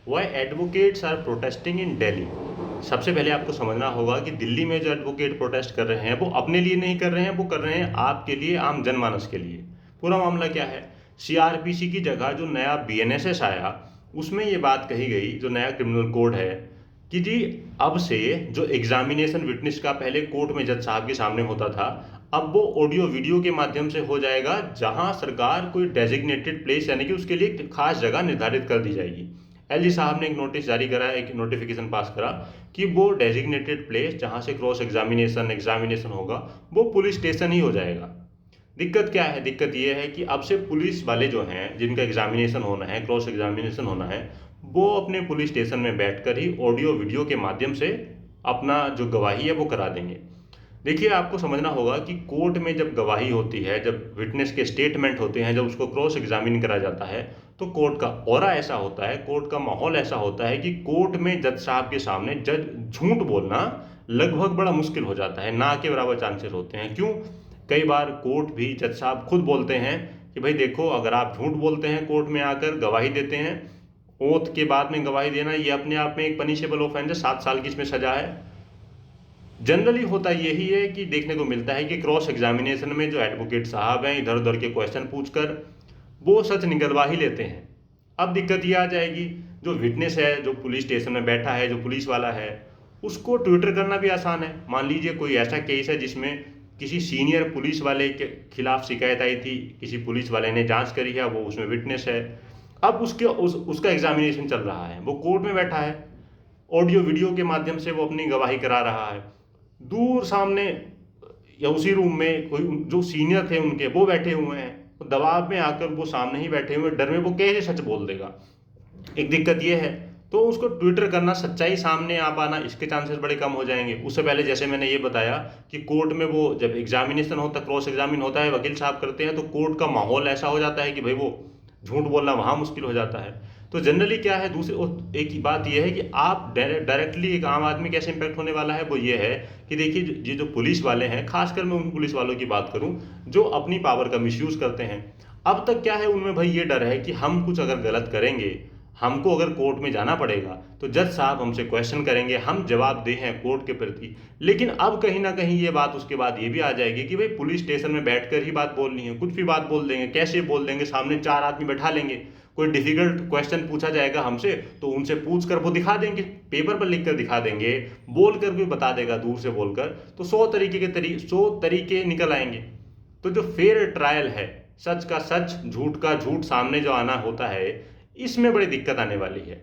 Why advocates are protesting इन दिल्ली। सबसे पहले आपको समझना होगा कि दिल्ली में जो एडवोकेट प्रोटेस्ट कर रहे हैं वो अपने लिए नहीं कर रहे हैं, वो कर रहे हैं आपके लिए, आम जनमानस के लिए। पूरा मामला क्या है, सीआरपीसी की जगह जो नया बीएनएसएस आया उसमें ये बात कही गई, जो नया क्रिमिनल कोड है, कि जी अब से जो एग्जामिनेशन विटनेस का पहले कोर्ट में जज साहब के सामने होता था, अब वो ऑडियो वीडियो के माध्यम से हो जाएगा, जहां सरकार कोई डेजिग्नेटेड प्लेस यानी कि उसके लिए एक खास जगह निर्धारित कर दी जाएगी। एलजी साहब ने एक नोटिस जारी करा, एक नोटिफिकेशन पास करा कि वो डेजिग्नेटेड प्लेस जहां से क्रॉस एग्जामिनेशन होगा वो पुलिस स्टेशन ही हो जाएगा। दिक्कत क्या है, दिक्कत ये है कि अब से पुलिस वाले जो हैं, जिनका एग्जामिनेशन होना है, क्रॉस एग्जामिनेशन होना है, वो अपने पुलिस स्टेशन में बैठकर ही ऑडियो वीडियो के माध्यम से अपना जो गवाही है वो करा देंगे। देखिए, आपको समझना होगा कि कोर्ट में जब गवाही होती है, जब विटनेस के स्टेटमेंट होते हैं, जब उसको क्रॉस एग्जामिन करा जाता है, तो कोर्ट का ऑरा ऐसा होता है, कोर्ट का माहौल ऐसा होता है कि कोर्ट में जज साहब के सामने जज झूठ बोलना लगभग बड़ा मुश्किल हो जाता है, ना के बराबर चांसेस होते हैं। क्यों? कई बार कोर्ट भी, जज साहब खुद बोलते हैं कि भाई देखो, अगर आप झूठ बोलते हैं, कोर्ट में आकर गवाही देते हैं, ओथ के बाद में गवाही देना, ये अपने आप में एक पनिशेबल ऑफेंस है, 7 साल की इसमें सजा है। जनरली होता यही है कि देखने को मिलता है कि क्रॉस एग्जामिनेशन में जो एडवोकेट साहब हैं, इधर उधर के क्वेश्चन पूछकर वो सच निकलवा ही लेते हैं। अब दिक्कत ये आ जाएगी, जो विटनेस है, जो पुलिस स्टेशन में बैठा है, जो पुलिस वाला है, उसको ट्विटर करना भी आसान है। मान लीजिए कोई ऐसा केस है जिसमें किसी सीनियर पुलिस वाले के खिलाफ शिकायत आई थी, किसी पुलिस वाले ने जांच करी है, वो उसमें विटनेस है, अब उसका एग्जामिनेशन चल रहा है, वो कोर्ट में बैठा है, ऑडियो वीडियो के माध्यम से वो अपनी गवाही करा रहा है। दूर सामने या उसी रूम में कोई जो सीनियर थे उनके, वो बैठे हुए हैं, तो दबाव में आकर वो सामने ही बैठे हुए, डर में वो कैसे सच बोल देगा। एक दिक्कत ये है, तो उसको ट्विटर करना, सच्चाई सामने आ पाना, इसके चांसेस बड़े कम हो जाएंगे। उससे पहले जैसे मैंने ये बताया कि कोर्ट में वो जब एग्जामिनेशन होता है, क्रॉस एग्जामिन होता है, वकील साहब करते हैं, तो कोर्ट का माहौल ऐसा हो जाता है कि भाई वो झूठ बोलना वहाँ मुश्किल हो जाता है। तो जनरली क्या है, दूसरी और एक ही बात यह है कि आप डायरेक्टली एक आम आदमी कैसे इम्पैक्ट होने वाला है, वो ये है कि देखिए, ये जो पुलिस वाले हैं, खासकर मैं उन पुलिस वालों की बात करूं जो अपनी पावर का मिसयूज करते हैं। अब तक क्या है, उनमें भाई ये डर है कि हम कुछ अगर गलत करेंगे, हमको अगर कोर्ट में जाना पड़ेगा तो जज साहब हमसे क्वेश्चन करेंगे, हम जवाब दे हैं कोर्ट के प्रति। लेकिन अब कहीं ना कहीं ये बात उसके बाद ये भी आ जाएगी कि भाई पुलिस स्टेशन में बैठकर ही बात बोलनी है, कुछ भी बात बोल देंगे, कैसे बोल देंगे, सामने 4 आदमी बैठा लेंगे, कोई डिफिकल्ट क्वेश्चन पूछा जाएगा हमसे तो उनसे पूछ कर वो दिखा देंगे, पेपर पर लिख कर दिखा देंगे, बोल कर भी बता देगा दूर से बोलकर, तो 100 तरीके निकल आएंगे। तो जो फेयर ट्रायल है, सच का सच, झूठ का झूठ सामने जो आना होता है, इसमें बड़ी दिक्कत आने वाली है।